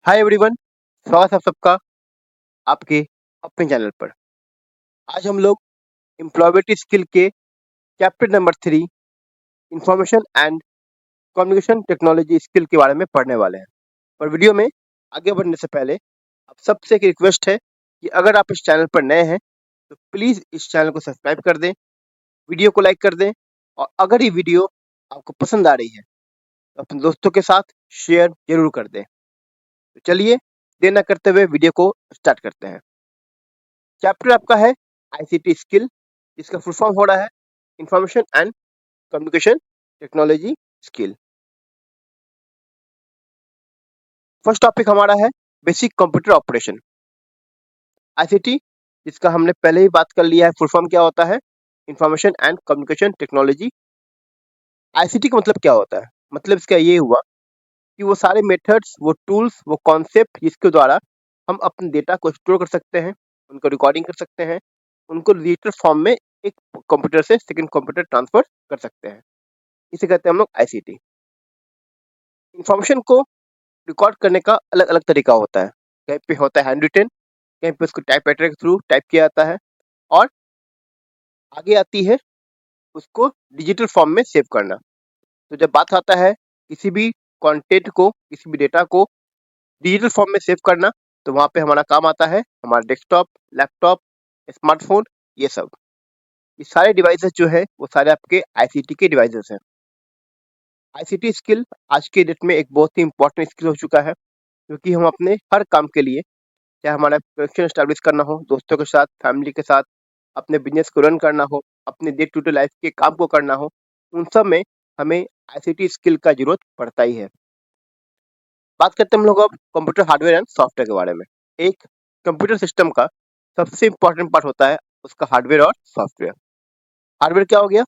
Hi everyone. स्वागत है आप सबका आपके अपने चैनल पर। आज हम लोग एम्प्लॉयबिलिटी स्किल के chapter number 3 information and communication technology skill के बारे में पढ़ने वाले हैं। पर वीडियो में आगे बढ़ने से पहले आप सबसे एक रिक्वेस्ट है कि अगर आप इस चैनल पर नए हैं तो प्लीज़ इस चैनल को सब्सक्राइब कर दें, वीडियो को लाइक कर दें और अगर ये वीडियो आपको पसंद आ रही है तो अपने दोस्तों के साथ शेयर जरूर कर दें। तो चलिए देर न करते हुए वीडियो को स्टार्ट करते हैं। चैप्टर आपका है आईसीटी स्किल, जिसका फुल फॉर्म हो रहा है information and communication technology skill. First topic हमारा है बेसिक कंप्यूटर ऑपरेशन। आईसीटी, जिसका हमने पहले ही बात कर लिया है, फुल फॉर्म क्या होता है? Information and communication technology. ICT का मतलब क्या होता है? मतलब इसका ये हुआ कि वो सारे मेथड्स, वो टूल्स, वो कॉन्सेप्ट जिसके द्वारा हम अपने डेटा को स्टोर कर सकते हैं, उनको रिकॉर्डिंग कर सकते हैं, उनको डिजिटल फॉर्म में एक कंप्यूटर से सेकंड कंप्यूटर ट्रांसफर कर सकते हैं। इसे कहते हैं हम लोग आईसीटी। इंफॉर्मेशन को रिकॉर्ड करने का अलग अलग तरीका होता है। कहीं पे होता है हैंड रिटन, कहीं पे उसको टाइपराइटर के थ्रू टाइप किया जाता है और आगे आती है उसको डिजिटल फॉर्म में सेव करना। तो जब बात आता है किसी भी कंटेंट को, किसी भी डेटा को डिजिटल फॉर्म में सेव करना, तो वहाँ पे हमारा काम आता है हमारा डेस्कटॉप, लैपटॉप, स्मार्टफोन। ये सारे डिवाइसेस जो है वो सारे आपके आईसीटी के डिवाइसेस हैं। आईसीटी स्किल आज के डेट में एक बहुत ही इंपॉर्टेंट स्किल हो चुका है, क्योंकि हम अपने हर काम के लिए, चाहे हमारा कनेक्शन स्टैब्लिश करना हो दोस्तों के साथ, फैमिली के साथ, अपने बिजनेस को रन करना हो, अपने डे टू डे लाइफ के काम को करना हो, उन सब में हमें आईसीटी स्किल का जरूरत पड़ता ही है। बात करते हैं हम लोग अब कंप्यूटर हार्डवेयर एंड सॉफ्टवेयर के बारे में। एक कंप्यूटर सिस्टम का सबसे इंपॉर्टेंट पार्ट होता है उसका हार्डवेयर और सॉफ्टवेयर। हार्डवेयर क्या हो गया?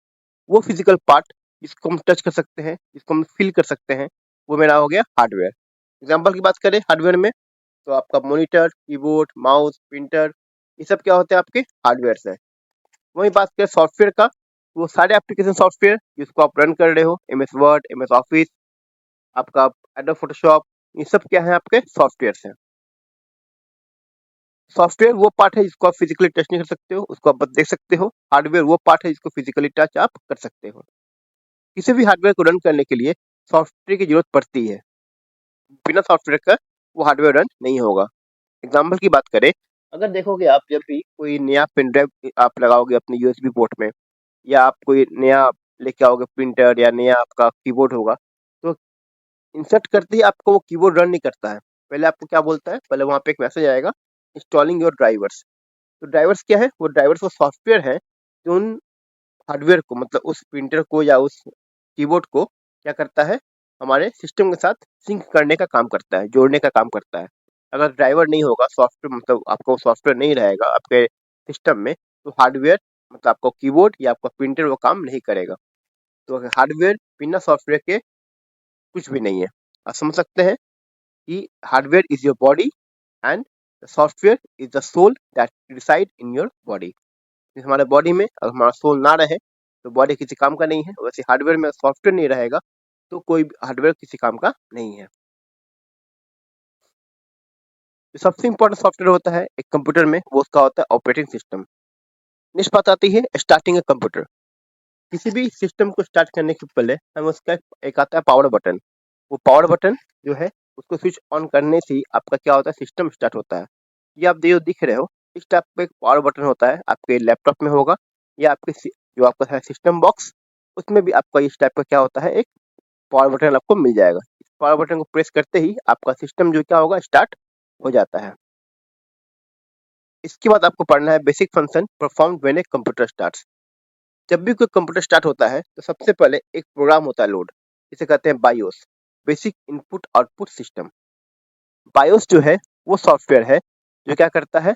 वो फिजिकल पार्ट जिसको हम टच कर सकते हैं, जिसको हम फील कर सकते हैं, वो मेरा हो गया हार्डवेयर। एग्जाम्पल की बात करें हार्डवेयर में, तो आपका मॉनिटर, कीबोर्ड, माउस, प्रिंटर, ये सब क्या होते हैं? आपके हार्डवेयर है। वही बात करें सॉफ्टवेयर का, वो सारे एप्लीकेशन सॉफ्टवेयर जिसको आप रन कर रहे हो, एमएस वर्ड, एमएस ऑफिस, आपका एडोब फोटोशॉप, ये सब क्या है? आपके सॉफ्टवेयर हैं। सॉफ्टवेयर वो पार्ट है जिसको आप फिजिकली टच नहीं कर सकते हो, उसको आप बस देख सकते हो। हार्डवेयर वो पार्ट है जिसको फिजिकली टच आप कर सकते हो। किसी भी हार्डवेयर को रन करने के लिए सॉफ्टवेयर की जरूरत पड़ती है। बिना सॉफ्टवेयर का वो हार्डवेयर रन नहीं होगा। एग्जाम्पल की बात करें, अगर देखोगे आप जब भी कोई नया पेन ड्राइव आप लगाओगे अपने यूएसबी पोर्ट में, या आप कोई नया लेके आओगे प्रिंटर, या नया आपका कीबोर्ड होगा, तो इंसर्ट करते ही आपको वो कीबोर्ड रन नहीं करता है। पहले आपको क्या बोलता है? पहले वहाँ पे एक मैसेज आएगा, इंस्टॉलिंग योर ड्राइवर्स। तो ड्राइवर्स क्या है? वो ड्राइवर्स वो सॉफ्टवेयर है जो उन हार्डवेयर को, मतलब उस प्रिंटर को या उस कीबोर्ड को क्या करता है? हमारे सिस्टम के साथ सिंक करने का काम करता है, जोड़ने का काम करता है। अगर ड्राइवर नहीं होगा, सॉफ्टवेयर मतलब आपका सॉफ्टवेयर नहीं रहेगा आपके सिस्टम में, तो हार्डवेयर मतलब आपका कीबोर्ड या आपका प्रिंटर वो काम नहीं करेगा। तो हार्डवेयर बिना सॉफ्टवेयर के कुछ भी नहीं है। आप समझ सकते हैं कि hardware is your body and software is the soul that reside in your body. हमारे बॉडी में अगर हमारा सोल ना रहे तो बॉडी किसी काम का नहीं है। वैसे हार्डवेयर में सॉफ्टवेयर नहीं रहेगा तो कोई हार्डवेयर किसी काम का नहीं है। जो सबसे इंपॉर्टेंट सॉफ्टवेयर होता है एक कंप्यूटर में, वो उसका होता है ऑपरेटिंग सिस्टम। नेक्स्ट बात आती है स्टार्टिंग ए कंप्यूटर। किसी भी सिस्टम को स्टार्ट करने के पहले हमें उसका एक आता है पावर बटन। वो पावर बटन जो है उसको स्विच ऑन करने से ही आपका क्या होता है? सिस्टम स्टार्ट होता है। ये आप जो दिख रहे हो, इस टाइप का एक पावर बटन होता है, आपके लैपटॉप में होगा या आपके जो आपका है सिस्टम बॉक्स, उसमें भी आपका इस टाइप का क्या होता है? एक पावर बटन आपको मिल जाएगा। इस पावर बटन को प्रेस करते ही आपका सिस्टम जो क्या होगा? स्टार्ट हो जाता है। इसके बाद आपको पढ़ना है basic function performed when a computer starts. जब भी कोई कंप्यूटर स्टार्ट होता है तो सबसे पहले एक प्रोग्राम होता है लोड, इसे कहते हैं BIOS, basic input output system. BIOS जो है वो सॉफ्टवेयर है जो क्या करता है?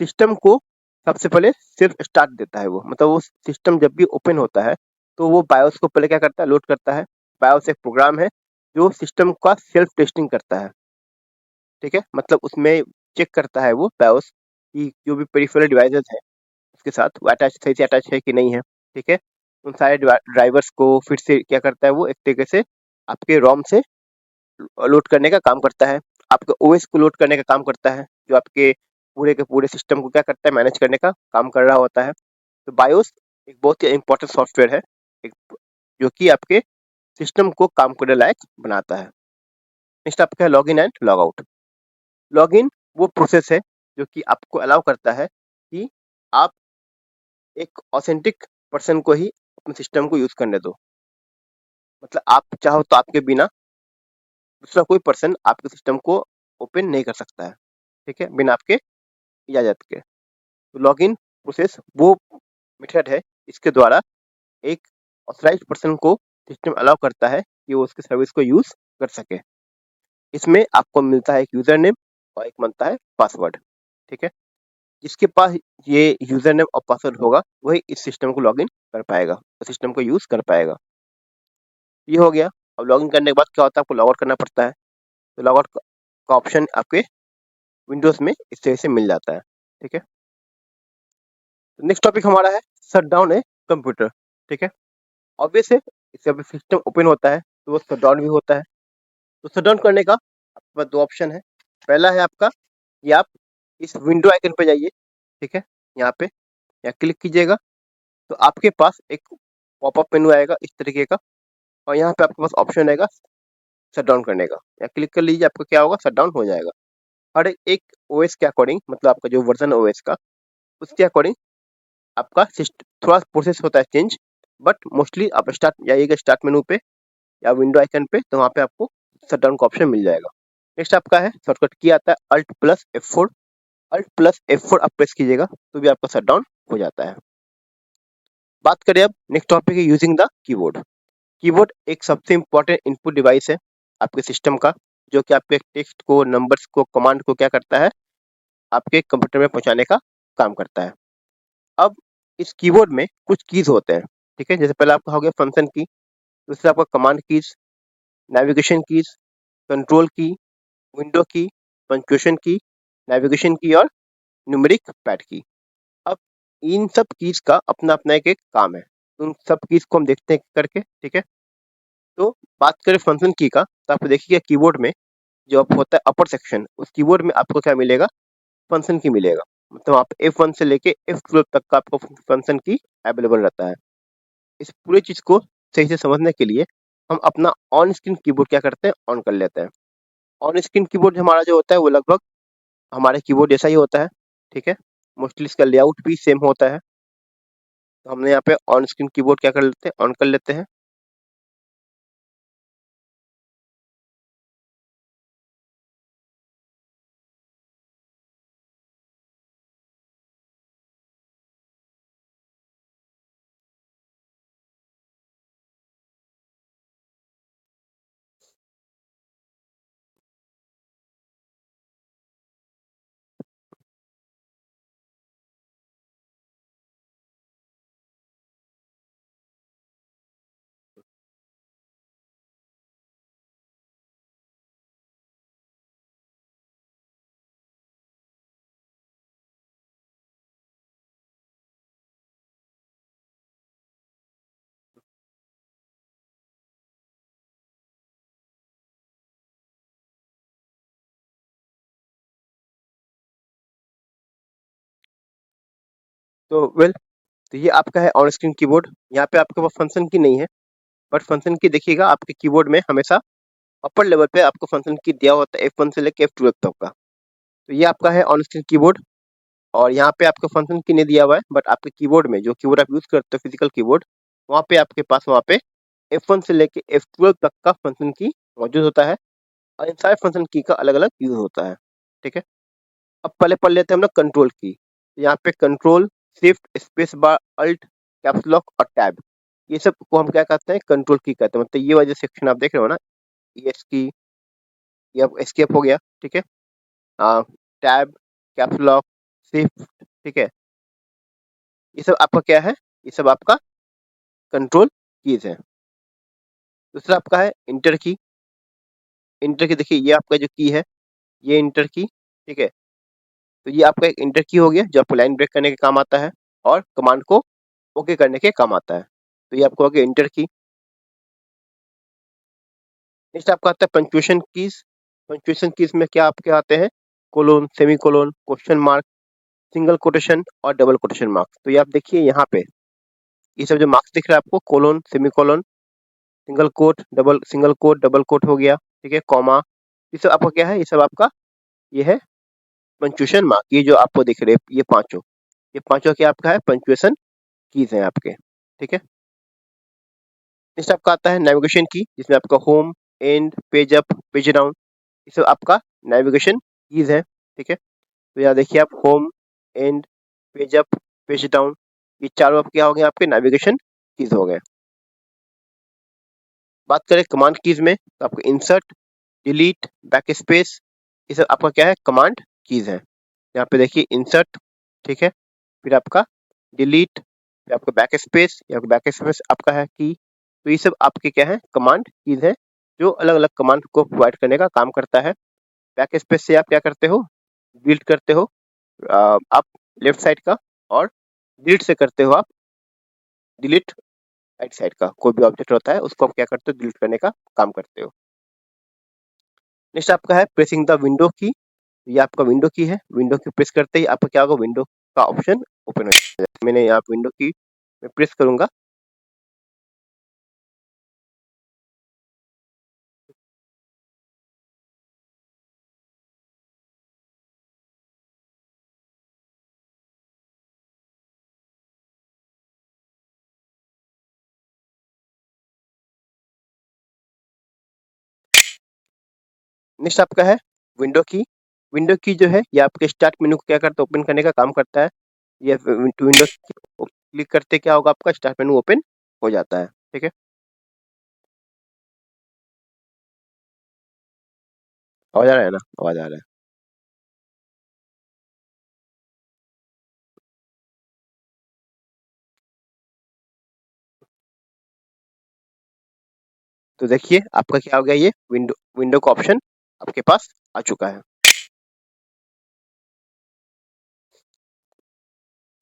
सिस्टम को सबसे पहले सिर्फ स्टार्ट देता है। वो मतलब वो सिस्टम जब भी ओपन होता है तो वो बायोस को पहले क्या करता है? लोड करता है। बायोस एक प्रोग्राम है जो सिस्टम का सेल्फ टेस्टिंग करता है। ठीक है, मतलब उसमें चेक करता है वो बायोस की जो भी पेरिफेरल डिवाइसेस है उसके साथ वो अटैच, सही से अटैच है कि नहीं है। ठीक है, उन सारे ड्राइवर्स को फिर से क्या करता है? वो एक तरीके से आपके रोम से लोड करने का काम करता है। आपके ओएस को लोड करने का काम करता है, जो आपके पूरे के पूरे सिस्टम को क्या करता है, मैनेज करने का काम कर रहा होता है। तो बायोस एक बहुत ही इंपॉर्टेंट सॉफ्टवेयर है, एक जो कि आपके सिस्टम को काम करने लायक बनाता है। नेक्स्ट आपका है log in and log out. Log in वो प्रोसेस है जो कि आपको अलाउ करता है कि आप एक ऑथेंटिक पर्सन को ही अपने सिस्टम को यूज करने दो। मतलब आप चाहो तो आपके बिना दूसरा कोई पर्सन आपके सिस्टम को ओपन नहीं कर सकता है, ठीक है, बिना आपके इजाजत के। तो लॉग इन प्रोसेस वो मेथड है इसके द्वारा एक ऑथराइज्ड पर्सन को सिस्टम अलाउ करता है कि वो उसके सर्विस को यूज कर सके। इसमें आपको मिलता है एक यूजर नेम और एक मिलता है पासवर्ड, ठीक है। जिसके पास ये यूजर नेम और पासवर्ड होगा वही इस सिस्टम को लॉगिन कर पाएगा, सिस्टम को यूज कर पाएगा। ये हो गया। अब लॉगिन करने के बाद क्या होता है, आपको लॉग आउट करना पड़ता है। तो लॉग आउट का ऑप्शन आपके विंडोज में इस तरह से मिल जाता है, ठीक है। नेक्स्ट टॉपिक हमारा है शट डाउन ए कंप्यूटर, ठीक है। ऑब्वियस है, जब सिस्टम ओपन होता है तो वो शट डाउन भी होता है। तो शट डाउन करने का आपके पास दो ऑप्शन है। पहला है आपका कि आप इस विंडो आइकन पे जाइए, ठीक है, यहाँ पे या क्लिक कीजिएगा तो आपके पास एक पॉपअप मेनू आएगा इस तरीके का, और यहाँ पे आपके पास ऑप्शन आएगा शट डाउन करने का, या क्लिक कर लीजिए, आपका क्या होगा, शट डाउन हो जाएगा। हर एक ओएस के अकॉर्डिंग, मतलब आपका जो वर्जन ओएस का, उसके अकॉर्डिंग आपका थोड़ा प्रोसेस होता है चेंज, बट मोस्टली आप स्टार्ट जाइएगा स्टार्ट मेनू पे या विंडो आइकन पे, तो वहाँ पे आपको शट डाउन का ऑप्शन मिल जाएगा। नेक्स्ट आपका है शॉर्टकट की आता है Alt+F4। Alt+F4 आप प्रेस कीजिएगा तो भी आपका शट डाउन हो जाता है। बात करें अब नेक्स्ट टॉपिक है यूजिंग द कीबोर्ड। कीबोर्ड एक सबसे इम्पोर्टेंट इनपुट डिवाइस है आपके सिस्टम का, जो कि आपके टेक्स्ट को, नंबर्स को, कमांड को क्या करता है, आपके कंप्यूटर में पहुंचाने का काम करता है। अब इस कीबोर्ड में कुछ कीज होते हैं, ठीक है। जैसे पहले आपका हो गया फंक्शन की, दूसरा आपका command keys, navigation keys, control की, विंडो की, पंक्चुएशन की, नेविगेशन की और न्यूमेरिक पैड की। अब इन सब कीज का अपना अपना एक काम है, उन सब कीज को हम देखते हैं करके, ठीक है। तो बात करें फंक्शन की का, तो आप देखिएगा कीबोर्ड में जो आप होता है अपर सेक्शन, उस कीबोर्ड में आपको क्या मिलेगा, फंक्शन की मिलेगा। मतलब आप F1 से लेके F12 तक का आपको फंक्शन की अवेलेबल रहता है। इस पूरी चीज को सही से समझने के लिए हम अपना ऑन स्क्रीन कीबोर्ड क्या करते हैं, ऑन कर लेते हैं। ऑन स्क्रीन कीबोर्ड हमारा जो होता है वो लगभग हमारे कीबोर्ड जैसा ही होता है, ठीक है। मोस्टली इसका लेआउट भी सेम होता है। तो हमने यहाँ पे ऑन स्क्रीन कीबोर्ड क्या कर लेते हैं, ऑन कर लेते हैं। तो वेल, तो ये आपका है ऑन स्क्रीन कीबोर्ड। यहाँ पे आपके पास फंक्शन की नहीं है, बट फंक्शन की देखिएगा आपके कीबोर्ड में हमेशा अपर लेवल पे आपको फंक्शन की दिया होता है F1 से लेके F12 तक का। तो ये आपका है ऑन स्क्रीन कीबोर्ड, और यहाँ पे आपको फंक्शन की नहीं दिया हुआ है, बट आपके कीबोर्ड में जो कीबोर्ड आप यूज करते हो फिजिकल कीबोर्ड, वहाँ पे आपके पास वहाँ पे F1 से लेके F12 तक का फंक्शन की मौजूद होता है, और इन सारे फंक्शन की का अलग अलग यूज होता है, ठीक है। अब पहले पढ़ लेते हैं हम लोग कंट्रोल की। यहाँ पे control, shift, space bar, alt, caps lock और टैब, ये सब को हम क्या कहते हैं, कंट्रोल की कहते हैं। मतलब ये वाला सेक्शन आप देख रहे हो ना, ES की, ये एस्केप हो गया, ठीक है। टैब, कैप्स लॉक, शिफ्ट, ठीक है, ये सब आपका क्या है, ये सब आपका कंट्रोल कीज है। दूसरा आपका है इंटर की। इंटर की देखिए ये आपका जो की है, ये इंटर की, ठीक है। तो ये आपका एक इंटर की हो गया जो आपको लाइन ब्रेक करने के काम आता है और कमांड को ओके करने के काम आता है। तो ये आपको हो गया इंटर की। नेक्स्ट आपका आता है पंक्चुएशन कीज। पंक्चुएशन कीज में क्या आपके आते हैं, colon, semicolon, question mark, single quotation और डबल कोटेशन मार्क। तो ये आप देखिए यहाँ पे ये सब जो मार्क्स दिख रहा है आपको, colon, semicolon, single quote, double quote हो गया, ठीक है, कॉमा, ये सब आपका क्या है, ये सब आपका ये है पंक्चुएशन मार्क। ये जो आपको दिख रहे हैं ये पांचों क्या आपका है, पंक्चुएशन कीज हैं आपके, ठीक है। नेक्स्ट आपका आता है नेविगेशन की, जिसमें आपका home, and, page up, page down, ये सब आपका नेविगेशन कीज है, ठीक है। तो यहाँ देखिए आप home, and, page up, page down, ये चारों आप क्या हो गए, आपके नेविगेशन कीज हो गए। बात करें कमांड कीज में, तो आपको इंसर्ट, डिलीट, बैक स्पेस, ये सब आपका क्या है, कमांड कीज है। यहाँ पे देखिए इंसर्ट, ठीक है, फिर आपका डिलीट, फिर आपका बैक स्पेस, आपका है की। तो ये सब आपके क्या है, कमांड कीज है, जो अलग अलग कमांड को प्रोवाइड करने का काम करता है। बैक स्पेस से आप क्या करते हो, डिलीट करते हो आप लेफ्ट साइड का, और डिलीट से करते हो आप डिलीट राइट साइड का। कोई भी ऑब्जेक्ट होता है उसको आप क्या करते हो, डिलीट करने का काम करते हो। नेक्स्ट आपका है प्रेसिंग द विंडो की, ये आपका विंडो की है। विंडो की प्रेस करते ही आपका क्या होगा, विंडो का ऑप्शन ओपन हो जाएगा। मैंने यहाँ विंडो की मैं प्रेस करूंगा, नेक्स्ट आपका है विंडो की। विंडो की जो है ये आपके स्टार्ट मेनू को क्या करता है, ओपन करने का काम करता है। ये विंडो क्लिक करते क्या होगा, आपका स्टार्ट मेनू ओपन हो जाता है, ठीक है। आवाज आ रहा है ना, आवाज आ रहा है। तो देखिए आपका क्या हो गया, ये विंडो विंडो का ऑप्शन आपके पास आ चुका है।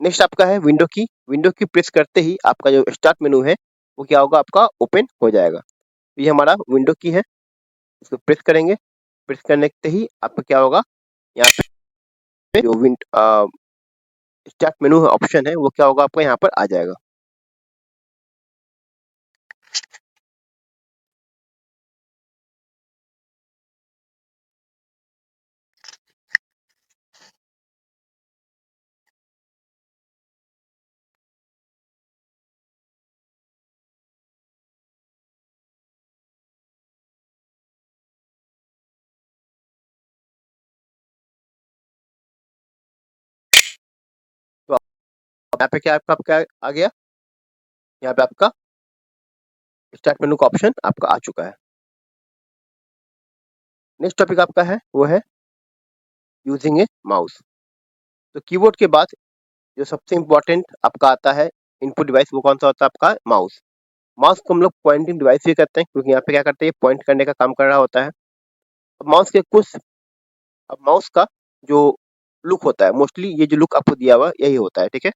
नेक्स्ट आपका है विंडो की। विंडो की प्रेस करते ही आपका जो स्टार्ट मेनू है वो क्या होगा, आपका ओपन हो जाएगा। तो ये हमारा विंडो की है, इसको प्रेस करेंगे। प्रेस करने से ही आपका क्या होगा, यहाँ पे जो स्टार्ट मेनू ऑप्शन है वो क्या होगा, आपका यहाँ पर आ जाएगा। तो यहाँ पे क्या आपका आ गया, यहाँ पे आपका स्टार्ट मेनू का ऑप्शन आपका आ चुका है। नेक्स्ट टॉपिक आपका है वो है यूजिंग ए माउस। तो कीबोर्ड के बाद जो सबसे इम्पोर्टेंट आपका आता है इनपुट डिवाइस, वो कौन सा होता है, आपका माउस। माउस को हम लोग पॉइंटिंग डिवाइस भी कहते हैं, क्योंकि यहाँ पे क्या करते हैं, पॉइंट करने का काम कर रहा होता है। अब माउस के कुछ अब माउस का जो लुक होता है, मोस्टली ये जो लुक आपको दिया हुआ यही होता है, ठीक है।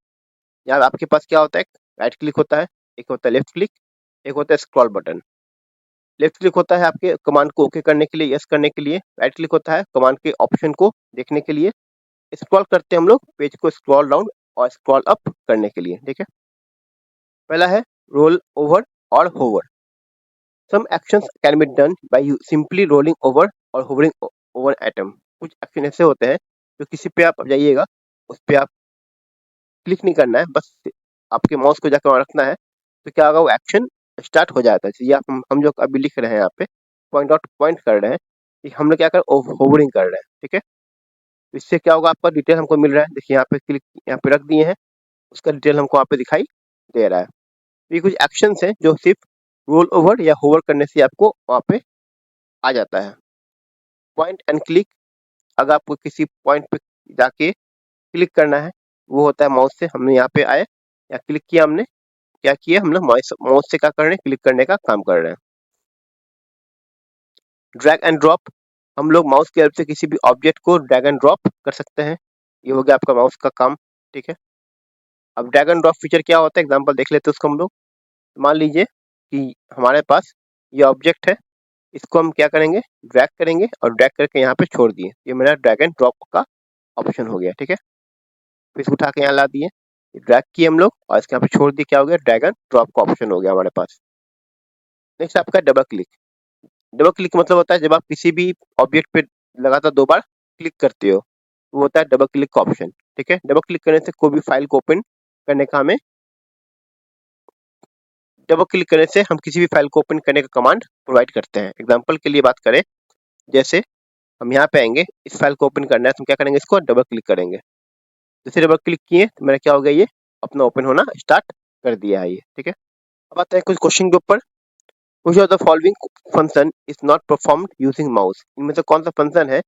यहाँ आपके पास क्या होता है, राइट क्लिक होता है, एक होता है लेफ्ट क्लिक, एक होता है स्क्रॉल बटन। लेफ्ट क्लिक होता है आपके कमांड को ओके करने के लिए, यस करने के लिए। राइट क्लिक होता है कमांड के ऑप्शन को देखने के लिए। स्क्रॉल करते हैं हम लोग पेज को स्क्रॉल डाउन और स्क्रॉल अप करने के लिए, ठीक है। पहला है रोल ओवर और hover. Some actions can be done by you simply rolling over और होवरिंग ओवर एटम। कुछ एक्शन ऐसे होते हैं जो किसी पे आप जाइएगा, उस पे आप क्लिक नहीं करना है, बस आपके माउस को जाकर वहाँ रखना है, तो क्या होगा, वो एक्शन स्टार्ट हो जाता है। ये हम जो अभी लिख रहे हैं यहाँ पे पॉइंट कर रहे हैं कि हम लोग क्या कर होवरिंग कर रहे हैं, ठीक है। तो इससे क्या होगा, आपका डिटेल हमको मिल रहा है। देखिए यहाँ पे क्लिक, यहाँ पे रख दिए हैं, उसका डिटेल हमको वहाँ पे दिखाई दे रहा है। तो ये कुछ एक्शंस हैं जो सिर्फ रोल ओवर या होवर करने से आपको वहाँ पे आ जाता है। पॉइंट एंड क्लिक, अगर आपको किसी पॉइंट पे जाके क्लिक करना है, वो होता है माउस से हमने यहाँ पे आए या क्लिक किया, हमने क्या किया, हम लोग माउस से क्या कर रहे हैं, क्लिक करने का काम कर रहे हैं। ड्रैग एंड ड्रॉप, हम लोग माउस की हेल्प से किसी भी ऑब्जेक्ट को ड्रैग एंड ड्रॉप कर सकते हैं। ये हो गया आपका माउस का काम, ठीक है। अब ड्रैग एंड ड्रॉप फीचर क्या होता है, एग्जांपल देख लेते हैं उसको हम लोग। मान लीजिए कि हमारे पास ये ऑब्जेक्ट है, इसको हम क्या करेंगे, ड्रैग करेंगे और ड्रैग करके यहाँ पे छोड़ दिए। ये मेरा ड्रैग एंड ड्रॉप का ऑप्शन हो गया, ठीक है। फिर इसको उठा के यहाँ ला दिए, ड्रैग किए हम लोग और इसके यहाँ पे छोड़ दिए, क्या हो गया, ड्रैग एंड ड्रॉप का ऑप्शन हो गया हमारे पास। नेक्स्ट आपका डबल क्लिक। डबल क्लिक मतलब होता है जब आप किसी भी ऑब्जेक्ट पे लगातार 2 बार क्लिक करते हो, वो होता है डबल क्लिक का ऑप्शन, ठीक है। डबल क्लिक करने से कोई भी फाइल को ओपन करने का हमें डबल क्लिक करने से हम किसी भी फाइल को ओपन करने का कमांड प्रोवाइड करते हैं। एग्जांपल के लिए बात करें, जैसे हम यहाँ पे आएंगे, इस फाइल को ओपन करना है तो हम क्या करेंगे, इसको डबल क्लिक करेंगे। जैसे डबल क्लिक किए तो मेरा क्या हो गया, ये अपना ओपन होना स्टार्ट कर दिया है ये, ठीक है। अब आते हैं कुछ क्वेश्चन के ऊपर। Which of the following function is not performed using mouse. इनमें से कौन सा फंक्शन है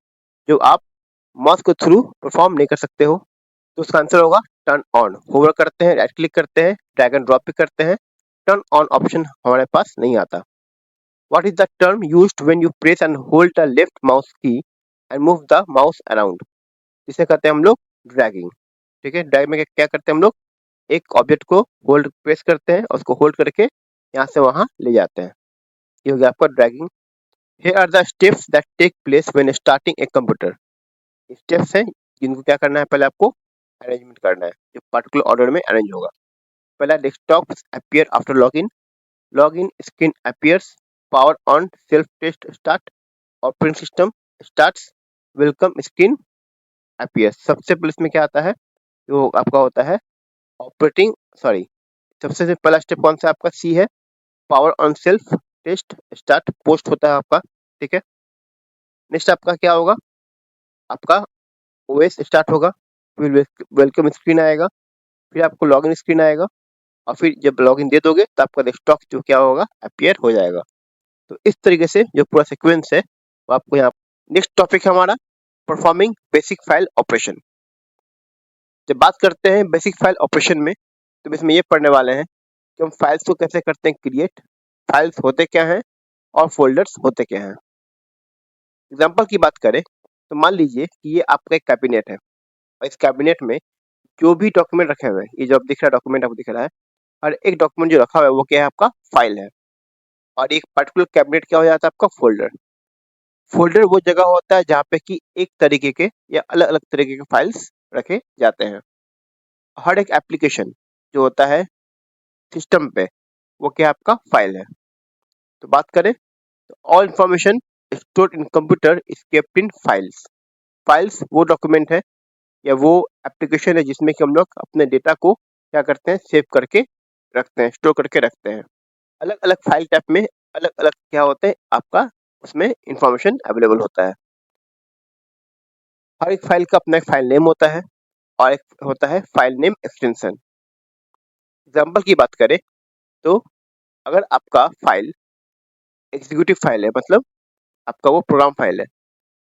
जो आप माउस के थ्रू परफॉर्म नहीं कर सकते हो। तो उसका आंसर होगा टर्न ऑन। होवर करते हैं, राइट क्लिक करते हैं, ड्रैग एंड ड्रॉप भी करते हैं, टर्न ऑन ऑप्शन हमारे पास नहीं आता। What is the term used when you press and hold the left mouse key and move the mouse around. जिसे कहते हैं हम लोग ड्रैगिंग, ठीक है। ड्रैग में क्या करते हैं हम लोग, एक ऑब्जेक्ट को होल्ड प्रेस करते हैं और उसको होल्ड करके यहाँ से वहां ले जाते हैं, ये हो गया आपका dragging. Here are the steps that take place when starting a computer. Steps हैं जिनको क्या करना है, पहले आपको अरेंजमेंट करना है, जो पर्टिकुलर ऑर्डर में अरेंज होगा। पहला, desktop appear after login, login screen appears, power on, self test start, operating system starts, welcome screen appears. सबसे पहले इसमें क्या आता है, जो आपका होता है ऑपरेटिंग, सॉरी, सबसे पहला स्टेप कौन सा आपका, सी है, power on self test start, POST होता है आपका, ठीक है। नेक्स्ट आपका क्या होगा, आपका ओएस स्टार्ट होगा, फिर वेलकम स्क्रीन आएगा, फिर आपको लॉगिन स्क्रीन आएगा और फिर जब लॉगिन दे दोगे तो आपका डेस्कटॉप जो क्या होगा, अपीयर हो जाएगा। तो इस तरीके से जो पूरा सीक्वेंस है वो आपको यहाँ। नेक्स्ट टॉपिक है हमारा परफॉर्मिंग बेसिक फाइल ऑपरेशन। जब बात करते हैं बेसिक फाइल ऑपरेशन में, तो इसमें ये पढ़ने वाले हैं कि हम फाइल्स को कैसे करते हैं क्रिएट, फाइल्स होते क्या हैं और फोल्डर्स होते क्या हैं। एग्जाम्पल की बात करें तो मान लीजिए कि ये आपका एक कैबिनेट है और इस कैबिनेट में जो भी डॉक्यूमेंट रखे हुए हैं, ये जो आप दिख रहा है डॉक्यूमेंट आपको दिख रहा है, और एक डॉक्यूमेंट जो रखा हुआ है वो क्या है, आपका फाइल है। और एक पर्टिकुलर कैबिनेट क्या हो जाता है, आपका फोल्डर। फोल्डर वो जगह होता है जहाँ पे कि एक तरीके के या अलग अलग तरीके के फाइल्स रखे जाते हैं। हर एक एप्लीकेशन जो होता है सिस्टम पे, वो क्या है, आपका फाइल है। तो बात करें तो all information stored in computer is kept in files. Files वो डॉक्यूमेंट है या वो एप्लीकेशन है जिसमें कि हम लोग अपने डेटा को क्या करते हैं, सेव करके रखते हैं, स्टोर करके रखते हैं। अलग अलग फाइल टाइप में अलग अलग क्या होते हैं, आपका उसमें इंफॉर्मेशन अवेलेबल होता है। हर एक फाइल का अपना एक फाइल नेम होता है और एक होता है फाइल नेम एक्सटेंशन। एग्जाम्पल की बात करें तो अगर आपका फाइल एग्जीक्यूटिव फाइल है, मतलब आपका वो प्रोग्राम फाइल है,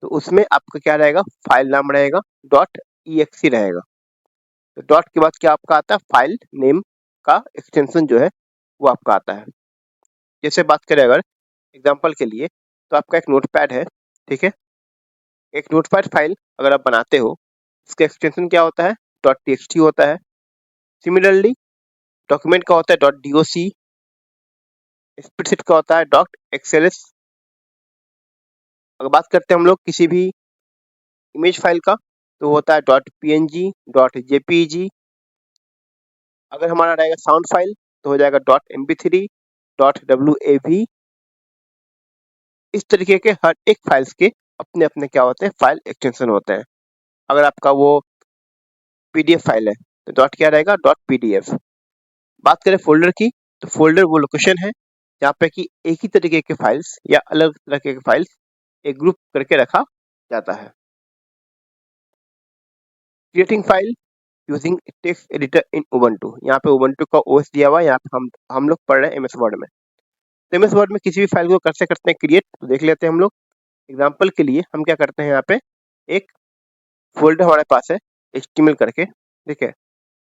तो उसमें आपका क्या रहेगा, फाइल नाम रहेगा डॉट .exe रहेगा। तो डॉट के बाद क्या आपका आता है, फाइल नेम का एक्सटेंशन जो है वो आपका आता है। जैसे बात करें अगर एग्जाम्पल के लिए, तो आपका एक नोटपैड है, ठीक है। एक नोटपैड फाइल अगर आप बनाते हो, इसका एक्सटेंशन क्या होता है, डॉट .txt होता है। सिमिलरली डॉक्यूमेंट का होता है डॉट .doc, स्प्रेडशीट का होता है डॉट .xls। अगर बात करते हैं हम लोग किसी भी इमेज फाइल का, तो होता है डॉट .png, डॉट .jpeg। अगर हमारा रहेगा साउंड फाइल तो हो जाएगा डॉट .mp3, डॉट .wav। इस तरीके के हर एक फाइल्स के अपने अपने क्या होते हैं, फाइल एक्सटेंशन होते हैं। अगर आपका वो पीडीएफ फाइल है तो डॉट क्या रहेगा, डॉट पीडीएफ। बात करें फोल्डर की, तो फोल्डर वो लोकेशन है जहाँ पे कि एक ही तरीके के फाइल्स या अलग तरीके के फाइल्स एक ग्रुप करके रखा जाता है। Creating file using text editor in Ubuntu. यहाँ पे उबंटू का ओएस दिया हुआ है, यहाँ पे हम लोग पढ़ रहे हैं एमएस वर्ड में। तो एमएस वर्ड में किसी भी फाइल को कैसे करते हैं क्रिएट, तो देख लेते हैं हम लोग। एग्जाम्पल के लिए हम क्या करते हैं, यहाँ पे एक फोल्डर हमारे पास है HTML करके, ठीक है।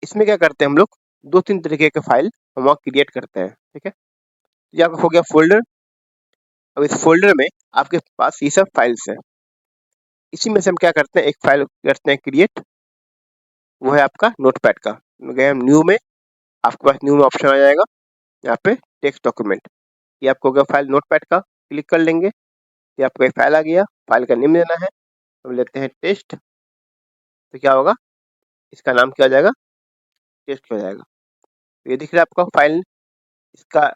इसमें क्या करते हैं हम लोग, 2-3 तरीके के फाइल हम वहाँ क्रिएट करते हैं, ठीक है। ये आपका हो गया फोल्डर। अब इस फोल्डर में आपके पास ये सब फाइल्स हैं। इसी में से हम क्या करते हैं, एक फाइल करते हैं क्रिएट, वो है आपका नोटपैड का। गए हम न्यू में, आपके पास न्यू में ऑप्शन आ जाएगा यहाँ पे टेक्स्ट डॉक्यूमेंट, ये आपको हो गया फाइल नोटपैड का। क्लिक कर लेंगे, ये आपका फाइल आ गया। फाइल का नेम देना है, हम लेते हैं टेस्ट। तो क्या होगा, इसका नाम क्या हो जाएगा, टेस्ट हो जाएगा। तो ये दिख रहा है आपका फाइल, इसका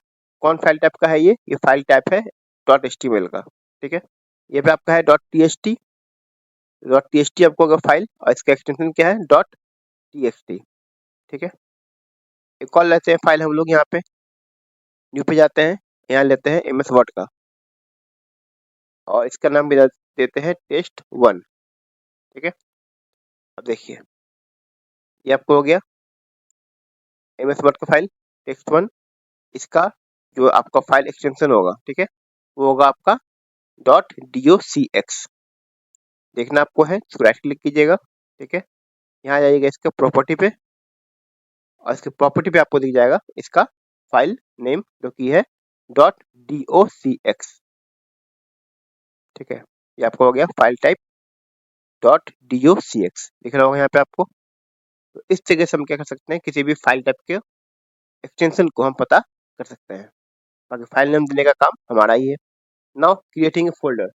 कौन फाइल टाइप का है, ये फाइल टाइप है .html का। ठीक है, ये पे आपका है .txt। .txt आपको होगा फाइल, और इसका एक्सटेंशन क्या है, .txt। ठीक है, एक और लेते हैं फाइल हम लोग, यहाँ पे न्यू पे जाते हैं, यहाँ लेते हैं MS वर्ड का, और इसका नाम भी देते हैं test1। ठीक है, अब देखिए ये आपको हो गया MS वर्ड का फाइल test1। इसका जो आपका फाइल एक्सटेंशन होगा, ठीक है, वो होगा आपका .docx। देखना आपको है, इसको राइट क्लिक कीजिएगा। ठीक है, यहाँ जाइएगा इसके प्रॉपर्टी पे, और इसके प्रॉपर्टी पे आपको दिख जाएगा इसका फाइल नेम, जो कि है .docx। ठीक है, ये आपको हो गया फाइल टाइप .docx, दिख रहा होगा यहाँ पे आपको। तो इस जगह से हम क्या कर सकते हैं, किसी भी फाइल टाइप के एक्सटेंशन को हम पता कर सकते हैं। बाकी फाइल नेम देने का काम हमारा ही है। नाउ क्रिएटिंग ए फोल्डर,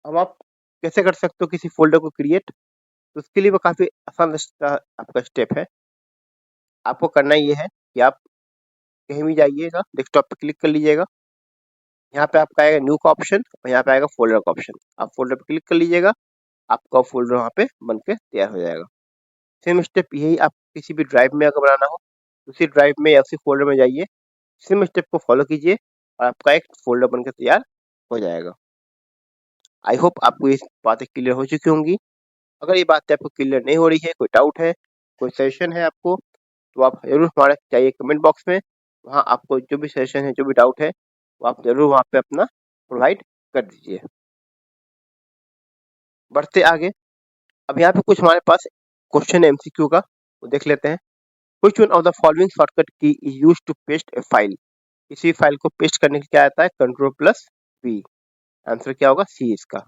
अब आप कैसे कर सकते हो किसी फोल्डर को क्रिएट, तो उसके लिए वो काफी आसान आपका स्टेप है। आपको करना ये है कि आप कहीं भी जाइएगा, डेस्कटॉप पे क्लिक कर लीजिएगा, यहाँ पे आपका आएगा न्यू का ऑप्शन, और यहाँ पे आएगा फोल्डर का ऑप्शन। आप फोल्डर पे क्लिक कर लीजिएगा, आपका फोल्डर वहाँ पे बन के तैयार हो जाएगा। सेम स्टेप यही आप किसी भी ड्राइव में अगर बनाना हो, उसी ड्राइव में या उसी फोल्डर में जाइए, सेम स्टेप को फॉलो कीजिए, और आपका एक फोल्डर बनकर तैयार हो जाएगा। आई होप आपको ये बातें क्लियर हो चुकी होंगी। अगर ये बातें आपको क्लियर नहीं हो रही है, कोई डाउट है, कोई सजेशन है आपको, तो आप जरूर हमारे चाहिए कमेंट बॉक्स में, वहाँ आपको जो भी सजेशन है, जो भी डाउट है, वो आप जरूर वहाँ पे अपना प्रोवाइड कर दीजिए। बढ़ते आगे, अब यहाँ पे कुछ हमारे पास क्वेश्चन है MCQ का, वो देख लेते हैं। Which one of the following shortcut key is used to paste a file? किसी फाइल को पेस्ट करने के लिए क्या आता है, Ctrl+V। आंसर क्या होगा, C इसका।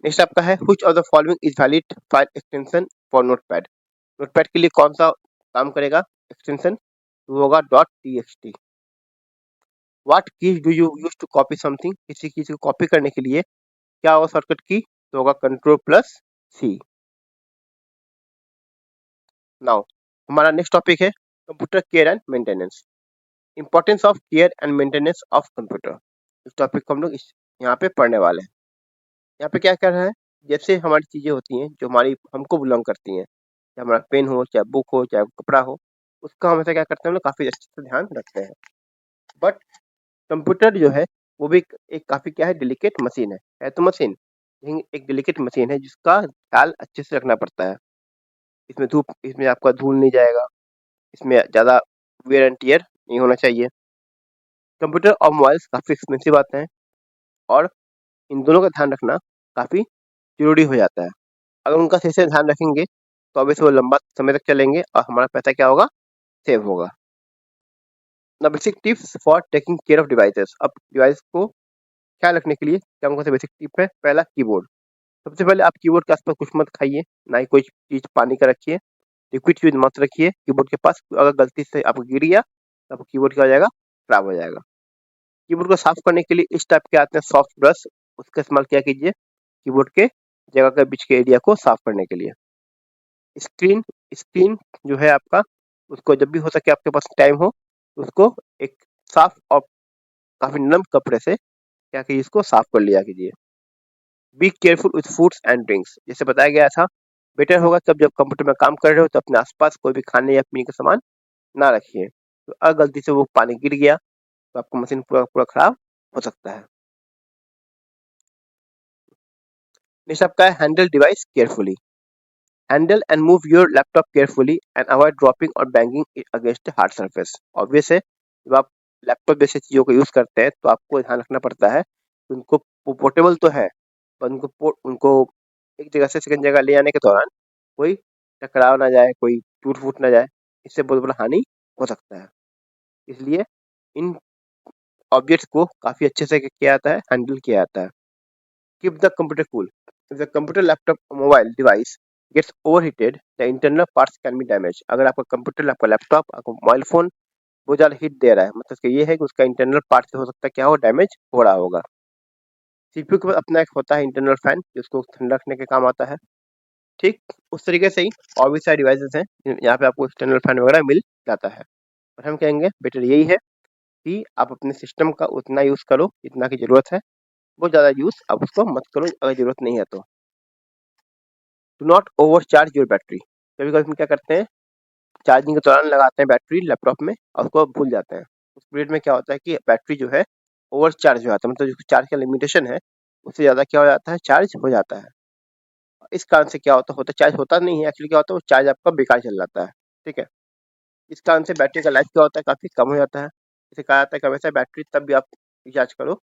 नेक्स्ट आपका है Which of the following is valid file extension for notepad? Notepad के लिए कौन सा काम करेगा एक्सटेंशन, वो होगा .txt। What keys do you use to copy something? किसी चीज को कॉपी करने के लिए क्या होगा शॉर्टकट की, तो होगा Ctrl+C। नाउ हमारा नेक्स्ट टॉपिक है computer care and maintenance. Importance of care and maintenance of computer, इस टॉपिक को हम लोग यहाँ पे पढ़ने वाले हैं। यहाँ पे क्या कर रहा है, जैसे हमारी चीजें होती हैं जो हमारी हमको बिलोंग करती हैं, चाहे हमारा पेन हो, चाहे बुक हो, चाहे कपड़ा हो, उसका हमेशा क्या करते हैं हम लोग काफी अच्छे से ध्यान रखते हैं। बट कंप्यूटर जो है वो भी एक काफी क्या है, डेलिकेट मशीन है तो मशीन, लेकिन एक डेलिकेट मशीन है जिसका ख्याल अच्छे से रखना पड़ता है। इसमें आपका धूल नहीं जाएगा, इसमें ज्यादा वेयर एंड टियर नहीं होना चाहिए। कंप्यूटर और मोबाइल्स काफी एक्सपेंसिव आते हैं, और इन दोनों का ध्यान रखना काफी जरूरी हो जाता है। अगर उनका सही से ध्यान रखेंगे तो ऑब्वियसली वो लंबा समय तक चलेंगे, और हमारा पैसा क्या होगा, सेव होगा। ना basic tips for taking care of devices, अब डिवाइस को ख्याल रखने के लिए क्या कौन सा बेसिक टिप है। पहला, कीबोर्ड। सबसे पहले आप कीबोर्ड के आसपास कुछ मत खाइए, ना ही कोई चीज पानी का रखिए, लिक्विड चीज मत रखिए कीबोर्ड के पास। अगर गलती से आपको गिर गया तो आपको कीबोर्ड क्या हो जाएगा, खराब हो जाएगा। कीबोर्ड को साफ करने के लिए इस टाइप के आते हैं सॉफ्ट ब्रश, उसका इस्तेमाल किया कीजिए कीबोर्ड के जगह के बीच के एरिया को साफ करने के लिए। स्क्रीन स्क्रीन जो है आपका, उसको जब भी हो सके आपके पास टाइम हो, उसको एक साफ और काफी नरम कपड़े से क्या कीजिए, इसको साफ कर लिया कीजिए। Be careful with foods and drinks, जैसे बताया गया था, बेटर होगा कि जब कंप्यूटर में काम कर रहे हो तो अपने आसपास कोई भी खाने या पीने का सामान ना रखिए, तो अगर गलती से वो पानी गिर गया तो आपका मशीन पूरा पूरा खराब हो सकता है। नेक्स्ट आपका है handle device carefully. Handle and move your laptop carefully and avoid dropping और banging it against hard surface. Obvious है, जब आप लैपटॉप जैसे चीजों को यूज करते हैं तो आपको ध्यान रखना पड़ता है, उनको पोर्टेबल तो है, पर उनको एक जगह से सेकंड जगह ले जाने के दौरान कोई टकराव ना जाए, कोई टूट फूट ना जाए, इससे बहुत बड़ा हानि हो सकता है। इसलिए इन ऑब्जेक्ट्स को काफी अच्छे से किया जाता है, हैंडल किया जाता है। Keep the computer cool. If the computer, laptop, mobile device gets overheated, the internal parts can be damage. अगर आपका कंप्यूटर, आपका लैपटॉप, आपका मोबाइल फोन वो ज़्यादा हीट दे रहा है, मतलब कि ये है कि उसका इंटरनल पार्ट से हो सकता है क्या हो, डैमेज हो रहा होगा। सीपीयू के पास अपना एक होता है इंटरनल फैन, जिसको ठंडा रखने के काम आता है। ठीक उस तरीके से ही और भी सारे डिवाइसेस हैं, यहाँ पे आपको एक्सटर्नल फैन वगैरह मिल जाता है। और हम कहेंगे बेटर यही है कि आप अपने सिस्टम का उतना यूज़ करो जितना की ज़रूरत है, बहुत ज़्यादा यूज़ आप उसको मत करो अगर ज़रूरत नहीं है तो। Do not over charge your battery. कभी कभी हम क्या करते हैं, चार्जिंग के दौरान लगाते हैं बैटरी लैपटॉप में और उसको भूल जाते हैं। उस पीरियड में क्या होता है कि बैटरी जो है ओवर चार्ज हो जाता है, मतलब जो चार्ज का लिमिटेशन है उससे ज़्यादा क्या हो जाता है, चार्ज हो जाता है। इस कारण से क्या होता होता चार्ज होता नहीं है, एक्चुअली क्या होता है वो चार्ज आपका बेकार चल जाता है। ठीक है, इस कारण से बैटरी का लाइफ क्या होता है, काफ़ी कम हो जाता है। इसे कहा जाता है कि हमेशा बैटरी तब भी आप रिचार्ज करो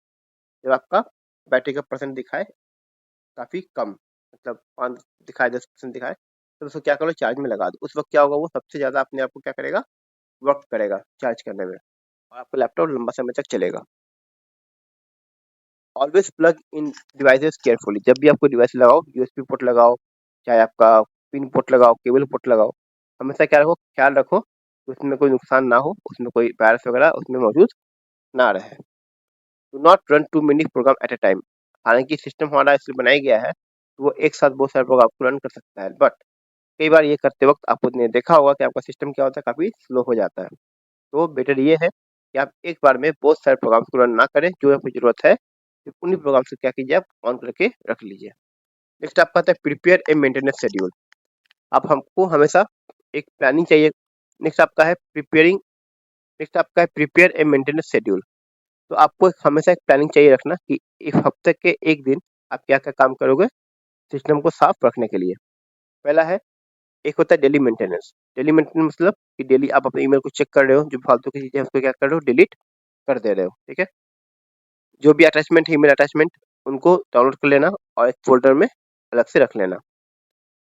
जब आपका बैटरी का परसेंट दिखाए काफ़ी कम, मतलब 5 दिखाए, 10% दिखाए, तो उसको क्या करो, चार्ज में लगा दो। उस वक्त क्या होगा, वो सबसे ज़्यादा अपने आप को क्या करेगा, वर्क करेगा चार्ज करने में, और आपका लैपटॉप लंबा समय तक चलेगा। Always plug in devices carefully. जब भी आपको डिवाइस लगाओ, यूएसबी पोर्ट लगाओ, चाहे आपका पिन पोर्ट लगाओ, केबल पोर्ट लगाओ, हमेशा क्या रखो, ख्याल रखो कि उसमें कोई नुकसान ना हो, उसमें कोई वायरस वगैरह उसमें मौजूद ना रहे। Do not run too many program at a time. हालांकि सिस्टम हमारा इसलिए बनाया गया है तो वो एक साथ बहुत सारे प्रोग्राम को रन कर सकता है, बट कई बार ये करते वक्त आपने देखा होगा कि आपका सिस्टम क्या होता है, काफ़ी स्लो हो जाता है। तो बेटर ये है कि आप एक बार में बहुत सारे प्रोग्राम्स को रन ना करें, जो आपको ज़रूरत है सिर्फ उन्हीं प्रोग्राम से क्या कीजिए, आप ऑन करके रख लीजिए। नेक्स्ट आपका आता है प्रिपेयर ए मेंटेनेंस शेड्यूल। आप हमको हमेशा एक प्लानिंग चाहिए। नेक्स्ट आपका है प्रिपेयरिंग नेक्स्ट आपका है प्रिपेयर ए मेंटेनेंस शेड्यूल। तो आपको हमेशा एक प्लानिंग चाहिए रखना कि इस हफ्ते के एक दिन आप क्या क्या काम करोगे सिस्टम को साफ रखने के लिए। पहला है, एक होता है डेली मेंटेनेंस। डेली मेंटेनेंस मतलब कि डेली आप अपने ईमेल को चेक कर रहे हो, जो फालतू की चीज़ें हैं उसको क्या कर रहे हो, डिलीट कर दे रहे हो। ठीक है, जो भी अटैचमेंट है, ईमेल अटैचमेंट, उनको डाउनलोड कर लेना और एक फ़ोल्डर में अलग से रख लेना।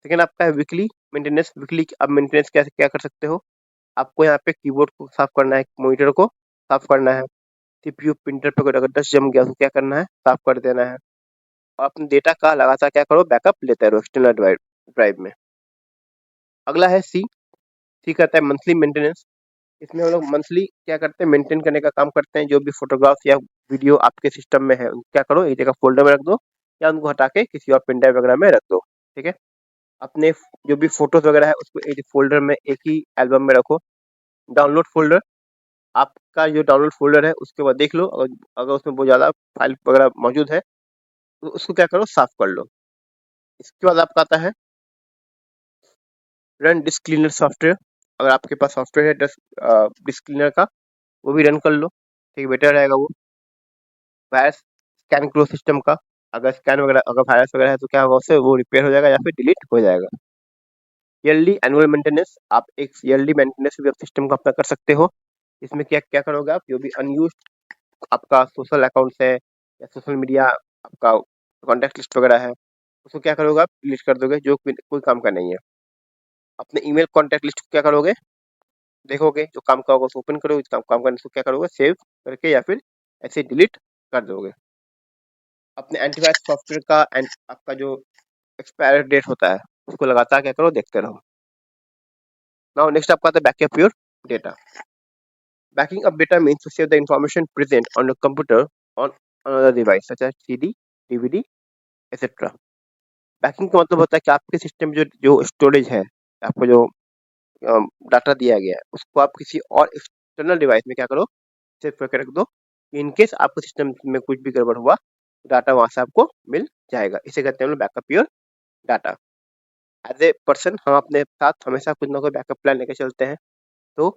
सेकंड आपका है वीकली मेंटेनेंस। वीकली आप मेंटेनेंस कैसे क्या कर सकते हो, आपको यहाँ पे कीबोर्ड को साफ करना है, मॉनिटर को साफ करना है, सीपीयू प्रिंटर पे अगर डस्ट जम गया तो क्या करना है, साफ कर देना है। और अपने डेटा का लगातार क्या करो, बैकअप लेते रहो एक्सटर्नल ड्राइव ड्राइव में। अगला है सी। सी कहता है मंथली मेंटेनेंस। इसमें हम लोग मंथली क्या करते हैं, मेंटेन करने का काम करते हैं। जो भी फोटोग्राफ्स या वीडियो आपके सिस्टम में है उनको क्या करो, एक जगह फोल्डर में रख दो या उनको हटा के किसी और पेन ड्राइव वगैरह में रख दो। ठीक है, अपने जो भी फोटोज वगैरह है उसको एक फोल्डर में, एक ही एल्बम में रखो। डाउनलोड फोल्डर, आपका जो डाउनलोड फोल्डर है उसके बाद देख लो, अगर अगर उसमें बहुत ज़्यादा फाइल वगैरह मौजूद है तो उसको क्या करो, साफ कर लो। इसके बाद आपका आता है रन डिस्क क्लीनर सॉफ्टवेयर। अगर आपके पास सॉफ्टवेयर है डिस्क क्लीनर का, वो भी रन कर लो, ठीक, बेटर रहेगा वो। वायरस स्कैन करो सिस्टम का, अगर स्कैन वगैरह, अगर वायरस वगैरह है तो क्या होगा, उससे वो रिपेयर हो जाएगा या फिर डिलीट हो जाएगा। ईयरली एनुअल मेंटेनेंस, आप एक ईयरली मेंटेनेंस भी आप सिस्टम का अपना कर सकते हो। इसमें क्या क्या करोगे, आप जो भी अनयूज आपका सोशल अकाउंट्स है या सोशल मीडिया आपका कॉन्टैक्ट लिस्ट वगैरह है, उसको क्या करोगे, आप डिलीट कर दोगे, जो कोई काम का नहीं है। अपने ईमेल कॉन्टैक्ट लिस्ट को क्या करोगे, देखोगे जो काम का होगा उसको ओपन करोगे, काम काम करने को क्या करोगे, सेव करके या फिर ऐसे डिलीट कर दोगे। अपने एंटीवायरस सॉफ्टवेयर का एंड आपका जो एक्सपायर डेट होता है उसको लगातार क्या करो, देखते रहो। नाउ नेक्स्ट आपका आता है backup your data. Backing up data means to save the information present on your computer on another device such as CD, DVD, etc. Banking का मतलब होता है कि आपके सिस्टम जो जो स्टोरेज है, आपको जो डाटा दिया गया है उसको आप किसी और एक्सटर्नल डिवाइस में क्या करो, सेव करके रख दो। इन केस आपके सिस्टम में कुछ भी गड़बड़ हुआ, डाटा वहां से आपको मिल जाएगा। इसे कहते हैं backup your data. As a person हम अपने साथ हमेशा कुछ ना कुछ बैकअप प्लान लेकर चलते हैं। तो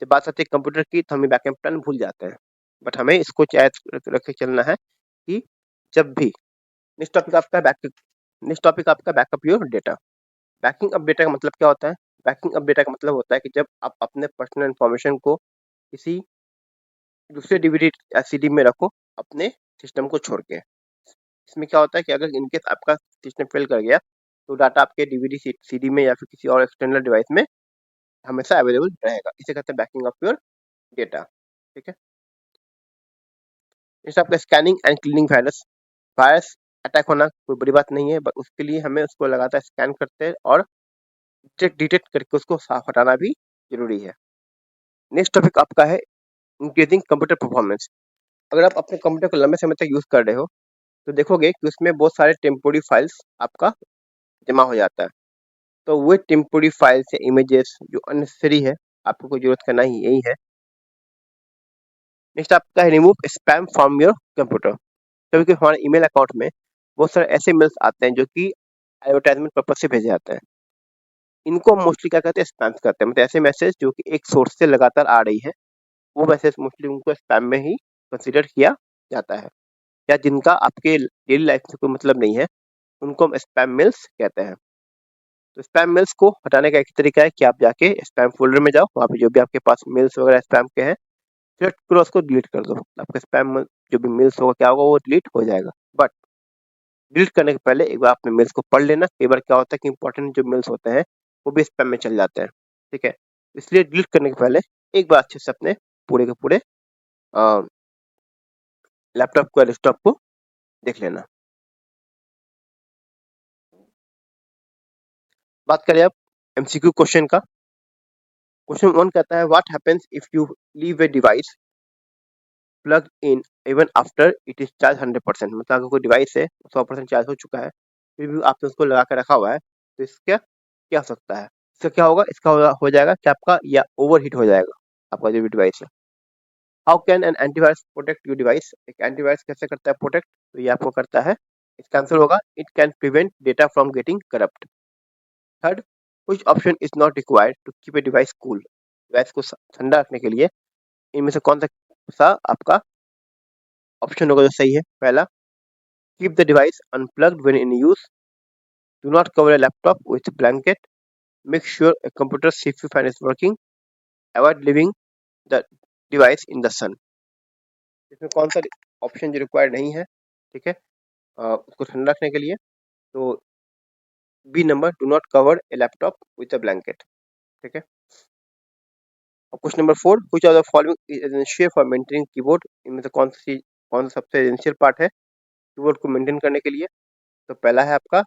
जब बात आती है कंप्यूटर की तो हम बैकअप प्लान भूल जाते हैं, बट हमें इसको याद रख के चलना है कि जब भी नेक्स्ट टॉपिक आपका backup your data. Banking up data का मतलब क्या होता है, बैकिंग अप डेटा का मतलब होता है कि जब आप अपने पर्सनल इन्फॉर्मेशन को किसी दूसरे डीवीडी या सीडी में रखो अपने सिस्टम को छोड़ के। इसमें क्या होता है कि अगर इनकेस आपका सिस्टम फेल कर गया तो डाटा आपके डीवीडी सीडी में या फिर किसी और एक्सटर्नल डिवाइस में हमेशा अवेलेबल रहेगा। इसे कहते हैं बैकिंग अप योर डेटा। ठीक है, जैसे आपका scanning and cleaning virus. Virus attack होना कोई बड़ी बात नहीं है, बट उसके लिए हमें उसको लगातार स्कैन करते हैं और डिटेक्ट करके उसको साफ हटाना भी जरूरी है। नेक्स्ट टॉपिक आपका है इंक्रीजिंग कंप्यूटर परफॉर्मेंस। अगर आप अपने कंप्यूटर को लंबे समय तक यूज कर रहे हो तो देखोगे कि उसमें बहुत सारे टेम्पोरी फाइल्स आपका जमा हो जाता है। तो वो टेम्पोरी फाइल्स या इमेजेस जो अननेसेसरी है, आपको कोई जरूरत का नहीं, यही है। नेक्स्ट आपका है remove spam from your computer. कभी कभी हमारे ईमेल अकाउंट में बहुत सारे ऐसे मेल्स आते हैं जो कि एडवर्टाइजमेंट पर्पज से भेजे जाते हैं। इनको हम मोस्टली क्या कहते हैं, स्पैम करते हैं। मतलब ऐसे मैसेज जो कि एक सोर्स से लगातार आ रही है, वो मैसेज मोस्टली उनको स्पैम में ही कंसिडर किया जाता है, या जिनका आपके डेली लाइफ से कोई मतलब नहीं है, उनको हम स्पैम मेल्स कहते हैं। तो स्पैम मेल्स को हटाने का एक तरीका है कि आप जाके स्पैम फोल्डर में जाओ, वहाँ पे जो भी आपके पास मेल्स वगैरह स्पैम के हैं सिलेक्ट करो, उसको डिलीट कर दो। आपका स्पैम जो भी मेल्स होगा क्या होगा, वो डिलीट हो जाएगा। बट डिलीट करने के पहले एक बार अपने मेल्स को पढ़ लेना। कई बार क्या होता है कि इंपॉर्टेंट जो मेल्स होते हैं वो भी स्पैम में चल जाते हैं, ठीक है। इसलिए डिलीट करने के पहले एक बार अच्छे से अपने पूरे के पूरे लैपटॉप को, डेस्कटॉप को देख लेना। बात करें अब एमसीक्यू क्वेश्चन का। क्वेश्चन 1 कहता है what happens if you leave a device plug in even after it is charge 100%। मतलब अगर कोई डिवाइस है 100% चार्ज हो चुका है, फिर भी आपने उसको लगा के रखा हुआ है, तो इसका क्या हो सकता है? इसका क्या होगा? इसका हो जाएगा कि आपका या ओवर हीट हो जाएगा आपका जो भी डिवाइस है। How can an antivirus protect your device? एक एंटीवायरस कैसे करता है प्रोटेक्ट? तो ये आपको करता है, इसका आंसर होगा it can prevent data from getting corrupt. Third, which option is not required to keep a device cool? Device को ठंडा रखने के लिए इनमें से कौन सा आपका ऑप्शन होगा जो सही है? पहला, keep the device unplugged when in use, do not cover a laptop with a blanket, make sure a computer CPU fan is working, avoid leaving the device in the sun। इसमें कौन सा option जो required नहीं है, ठीक है, उसको ठंडा रखने के लिए? तो B number, do not cover a laptop with a blanket, ठीक है। और question number 4, which of the following is essential for maintaining keyboard? इनमें से कौन सा सबसे एसेंशियल पार्ट है कीबोर्ड को मेंटेन करने के लिए? तो पहला है आपका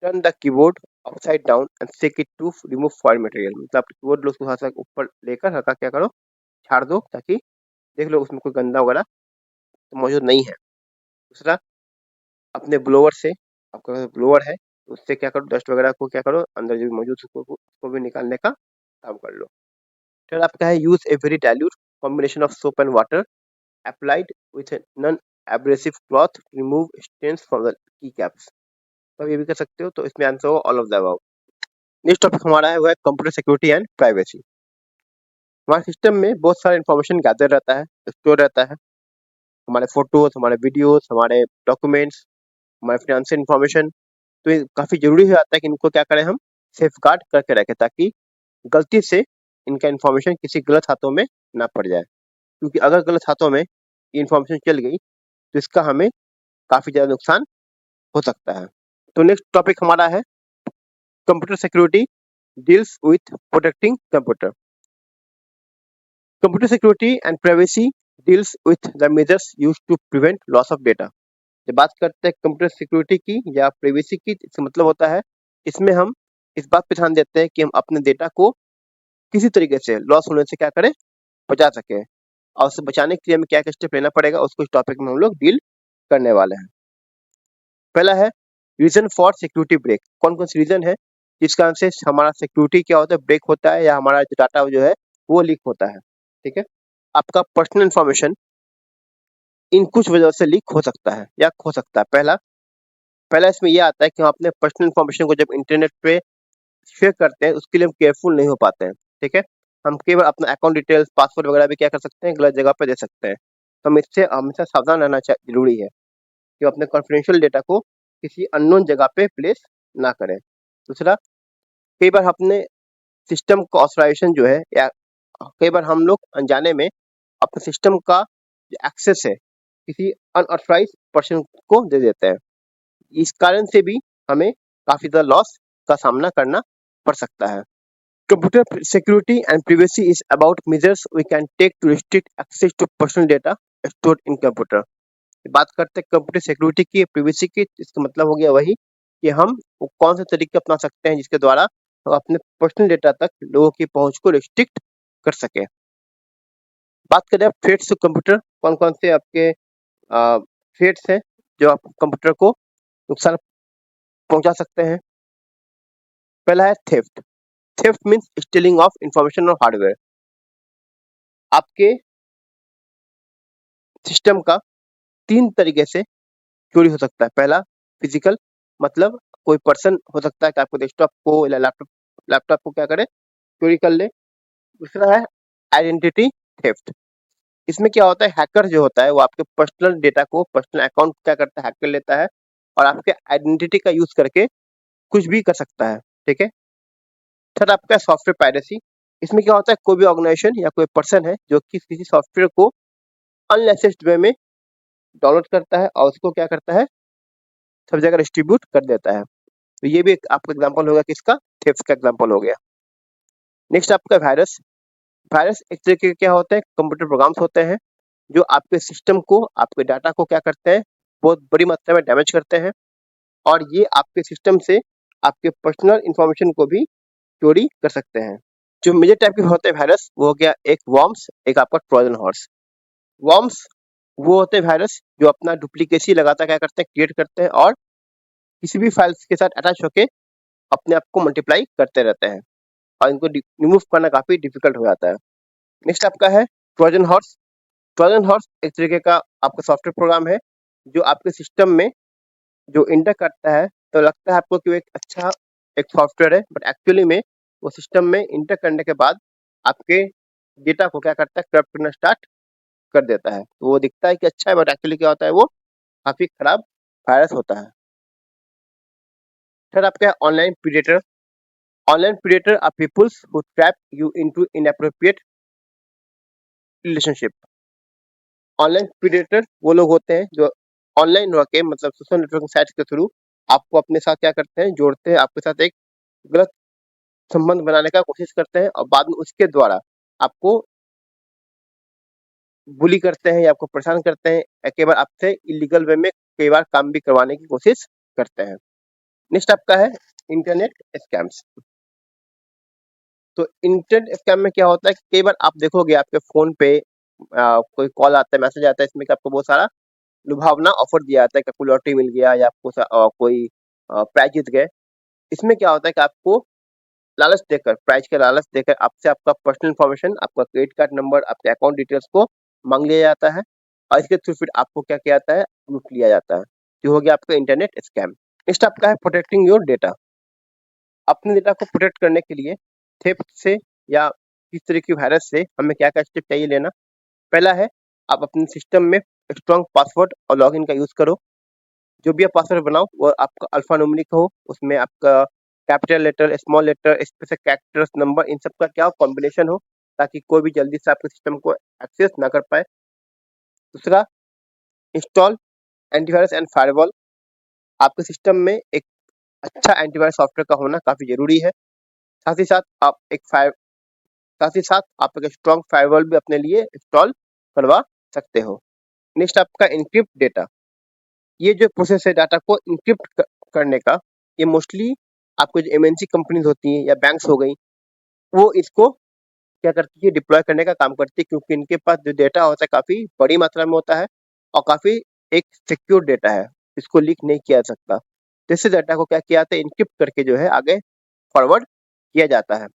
turn the keyboard upside down and shake it to remove foil material. मतलब आप कीबोर्ड उसको थोड़ा सा ऊपर लेकर हल्का क्या करो, झाड़ दो, ताकि देख लो उसमें कोई गंदा वगैरह तो मौजूद नहीं है। दूसरा, अपने ब्लोअर से, आपका ब्लोअर है तो उससे क्या करो, डस्ट वगैरह को क्या करो, अंदर जो भी मौजूद है उसको भी निकालने का काम कर लो। फिर आपका है use a very dilute combination of soap and water applied with a non-abrasive cloth to remove stains from the keycaps। तो ये भी कर सकते हो। तो इसमें आंसर होगा all of the above. Next topic हमारा है वो है कंप्यूटर सिक्योरिटी एंड प्राइवेसी। हमारे सिस्टम में बहुत सारा इन्फॉर्मेशन गैदर रहता है, स्टोर रहता है। हमारे फोटोज, हमारे वीडियोस, हमारे डॉक्यूमेंट्स, हमारे फाइनेंशियल इन्फॉर्मेशन। तो ये काफी जरूरी हो जाता है कि इनको क्या करें, हम सेफ गार्ड करके रखें, ताकि गलती से इनका इन्फॉर्मेशन किसी गलत हाथों में ना पड़ जाए। क्योंकि अगर गलत हाथों में इन्फॉर्मेशन चल गई तो इसका हमें काफी ज्यादा नुकसान हो सकता है। तो नेक्स्ट टॉपिक हमारा है computer security deals with protecting computer. Computer security and privacy deals with the measures used to prevent loss of data. जब बात करते हैं कंप्यूटर सिक्योरिटी की या प्राइवेसी की, इसका मतलब होता है इसमें हम इस बात पे ध्यान देते हैं कि हम अपने डेटा को किसी तरीके से लॉस होने से क्या करें, बचा सके। और उसे बचाने के लिए हमें क्या क्या स्टेप लेना पड़ेगा, उसको इस टॉपिक में हम लोग डील करने वाले हैं। पहला है रीजन फॉर सिक्योरिटी ब्रेक। कौन कौन सी रीजन है जिस कारण से हमारा सिक्योरिटी क्या होता है, ब्रेक होता है, या हमारा डाटा जो है वो लीक होता है, ठीक है। आपका पर्सनल इंफॉर्मेशन इन कुछ वजह से लीक हो सकता है या खो सकता है। पहला पहला इसमें यह आता है कि हम अपने पर्सनल इंफॉर्मेशन को जब इंटरनेट पे शेयर करते हैं, उसके लिए हम केयरफुल नहीं हो पाते हैं, ठीक है। हम केवल अपना अकाउंट डिटेल्स, पासवर्ड वगैरह भी क्या कर सकते हैं, गलत जगह पे दे सकते हैं। तो हम इससे हमेशा सावधान रहना जरूरी है कि अपने कॉन्फिडेंशियल डेटा को किसी अननोन जगह पे प्लेस ना करें। दूसरा, कई बार अपने सिस्टम का ऑथराइजेशन जो है, या कई बार हम लोग अनजाने में अपने सिस्टम का जो एक्सेस है किसी अनऑथराइज पर्सन को दे देते हैं। इस कारण से भी हमें काफी ज्यादा लॉस का सामना करना पड़ सकता है। Computer security and privacy is about measures we can take to restrict access to personal data stored in computer. बात करते हैं कंप्यूटर सिक्योरिटी की, प्राइवेसी की, इसका मतलब हो गया वही कि हम वो कौन से तरीके अपना सकते हैं जिसके द्वारा हम अपने पर्सनल डेटा तक लोगों की पहुंच को रिस्ट्रिक्ट कर सके। बात करें अब थ्रेट्स टू कंप्यूटर, कौन कौन से आपके थ्रेट्स हैं जो आप कंप्यूटर को नुकसान पहुंचा सकते हैं। पहला है theft. Theft means stealing of information और हार्डवेयर। आपके सिस्टम का 3 तरीके से चोरी हो सकता है। पहला फिजिकल, मतलब कोई पर्सन हो सकता है कि आपको डेस्कटॉप को या लैपटॉप लैपटॉप को क्या करे, चोरी कर ले। दूसरा है आइडेंटिटी थेफ्ट। इसमें क्या होता है, हैकर जो होता है वो आपके पर्सनल डेटा को, पर्सनल अकाउंट क्या करता है, हैक कर लेता है और आपके आइडेंटिटी का यूज करके कुछ भी कर सकता है। ठीक है। थर्ड आपका सॉफ्टवेयर पायरेसी। इसमें क्या होता है, कोई भी ऑर्गेनाइजेशन या कोई पर्सन है जो कि किसी सॉफ्टवेयर को अनलाइसेंस्ड वे में डाउनलोड करता है और उसको क्या करता है, सब जगह डिस्ट्रीब्यूट कर देता है। तो ये भी एक आपका एग्जांपल होगा, किसका, थेफ्ट का एग्जांपल हो गया। नेक्स्ट आपका वायरस। वायरस एक तरीके के क्या होते हैं, कंप्यूटर प्रोग्राम्स होते हैं जो आपके सिस्टम को, आपके डाटा को क्या करते हैं, बहुत बड़ी मात्रा में डैमेज करते हैं और ये आपके सिस्टम से आपके पर्सनल इंफॉर्मेशन को भी चोरी कर सकते हैं। जो मेजर टाइप के होते हैं वायरस, वो हो गया एक वॉर्म्स, एक आपका ट्रोजन हॉर्स। वॉर्म्स वो होते हैं वायरस जो अपना डुप्लीकेसी लगातार क्या करते हैं, क्रिएट करते हैं और किसी भी फाइल्स के साथ अटैच होके अपने आप को मल्टीप्लाई करते रहते हैं और इनको रिमूव करना काफी डिफिकल्ट हो जाता है। नेक्स्ट आपका है ट्रोजन हॉर्स। ट्रोजन हॉर्स एक तरीके का आपका सॉफ्टवेयर प्रोग्राम है जो आपके सिस्टम में जो इंटर करता है, तो लगता है आपको कि वो एक अच्छा एक सॉफ्टवेयर है, बट एक्चुअली में वो सिस्टम में इंटर करने के बाद आपके डेटा को क्या करता है, करप्ट करना स्टार्ट कर देता है। तो वो दिखता है कि अच्छा है, बट एक्चुअली क्या होता है, वो काफी खराब वायरस होता है। फिर आपका online predator. Online predator are peoples who trap you into inappropriate relationship. Online predator वो लोग होते हैं जो ऑनलाइन होके, मतलब सोशल नेटवर्किंग साइट्स के थ्रू आपको अपने साथ क्या करते हैं, जोड़ते हैं, आपके साथ एक गलत संबंध बनाने का कोशिश करते हैं और बाद में उसके द्वारा आपको बुली करते हैं या आपको परेशान करते हैं, या कई बार आपसे इलीगल वे में कई बार काम भी करवाने की कोशिश करते हैं। नेक्स्ट आपका है इंटरनेट स्कैम्स। तो इंटरनेट स्कैम में क्या होता है कि कई बार आप देखोगे आपके फोन पे कोई कॉल आता है, मैसेज आता है, इसमें कि आपको बहुत सारा लुभावना ऑफर दिया जाता है कि आपको लॉटरी मिल गया या आपको कोई प्राइज जीत गए। इसमें क्या होता है कि आपको लालच देकर, प्राइज के लालच देकर आपसे आपका पर्सनल इन्फॉर्मेशन, आपका क्रेडिट कार्ड नंबर, आपके अकाउंट डिटेल्स को मांग लिया जाता है और इसके थ्रू फिर आपको क्या किया जाता है, लूट लिया जाता है। जो हो गया आपका इंटरनेट स्कैम। नेक्स्ट आपका है प्रोटेक्टिंग योर डेटा। अपने डेटा को प्रोटेक्ट करने के लिए थेफ्ट से या किस तरह की वायरस से हमें क्या क्या स्टेप चाहिए लेना। पहला है, आप अपने सिस्टम में स्ट्रॉन्ग पासवर्ड और लॉगिन का यूज करो। जो भी आप पासवर्ड बनाओ वो आपका अल्फा न्यूमेरिक हो, उसमें आपका capital letter, small letter, special characters, number, इन सब का क्या कॉम्बिनेशन हो, ताकि कोई भी जल्दी से आपके सिस्टम को एक्सेस ना कर पाए। दूसरा, इंस्टॉल एंटीवायरस एंड फायरवॉल। आपके सिस्टम में एक अच्छा एंटीवायरस सॉफ्टवेयर का होना काफी जरूरी है। साथ ही साथ आप साथ ही साथ आप एक स्ट्रॉन्ग फायरवॉल भी अपने लिए इंस्टॉल करवा सकते हो। नेक्स्ट आपका इनक्रिप्ट डेटा। ये जो प्रोसेस है डाटा को इनक्रिप्ट करने का, ये मोस्टली आपको जो एमएनसी कंपनीज होती हैं या बैंक्स हो गई, वो इसको क्या करती है, डिप्लॉय करने का काम करती है, क्योंकि इनके पास जो डेटा होता है काफी बड़ी मात्रा में होता है और काफी एक सिक्योर डेटा है, इसको लीक नहीं किया जा सकता। तो इस डेटा को क्या किया जाता है, इनक्रिप्ट करके जो है आगे फॉरवर्ड किया जाता है।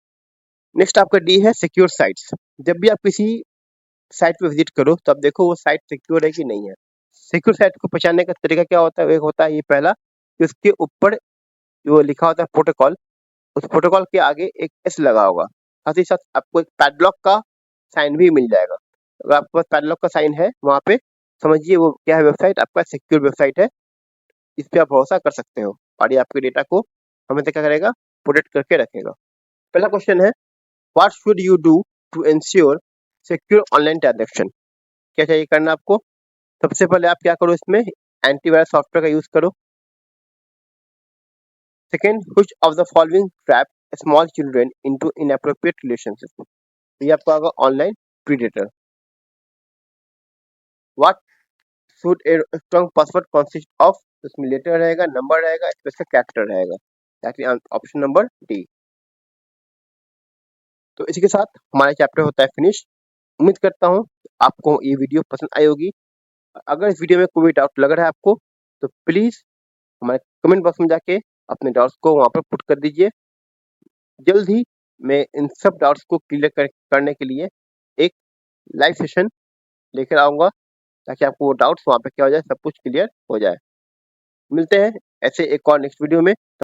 नेक्स्ट आपका डी है सिक्योर साइट्स। जब भी आप किसी साइट पे विजिट करो तो आप देखो वो साइट सिक्योर है कि नहीं है। सिक्योर साइट को पहचानने का तरीका क्या होता है, एक होता है ये पहला कि उसके ऊपर जो लिखा होता है प्रोटोकॉल, उस प्रोटोकॉल के आगे एक एस लगा होगा। साथ ही साथ आपको एक पैडलॉक का साइन भी मिल जाएगा। अगर आपके पास पैडलॉक का साइन है वहाँ पे, समझिए वो क्या है, वेबसाइट आपका सिक्योर वेबसाइट है, इस पे आप भरोसा कर सकते हो और ये आपके डेटा को हमेशा क्या करेगा, प्रोटेक्ट करके रखेगा। पहला क्वेश्चन है, what should you do to ensure secure online transaction. क्या चाहिए करना आपको, सबसे पहले आप क्या करो, इसमें एंटीवायरस सॉफ्टवेयर का यूज करो। Second, which of the following trap small children into inappropriate relationship. ये आपका होगा online predator. What should a strong password consist of, उसमें लेटर रहेगा, नंबर रहेगा, स्पेशल कैरेक्टर रहेगा, ताकि ऑप्शन नंबर डी। तो इसी के साथ हमारा चैप्टर होता है फिनिश। उम्मीद करता हूँ आपको ये वीडियो पसंद आई होगी। अगर इस वीडियो में कोई डाउट लग रहा है आपको तो प्लीज़ हमारे कमेंट बॉक्स में जाके अपने डाउट्स को वहाँ पर पुट कर दीजिए। जल्द ही मैं इन सब डाउट्स को क्लियर करने के लिए एक लाइव सेशन लेकर आऊँगा, ताकि आपको वो डाउट्स वहाँ पे क्या हो जाए, सब कुछ क्लियर हो जाए। मिलते हैं ऐसे एक और नेक्स्ट वीडियो में।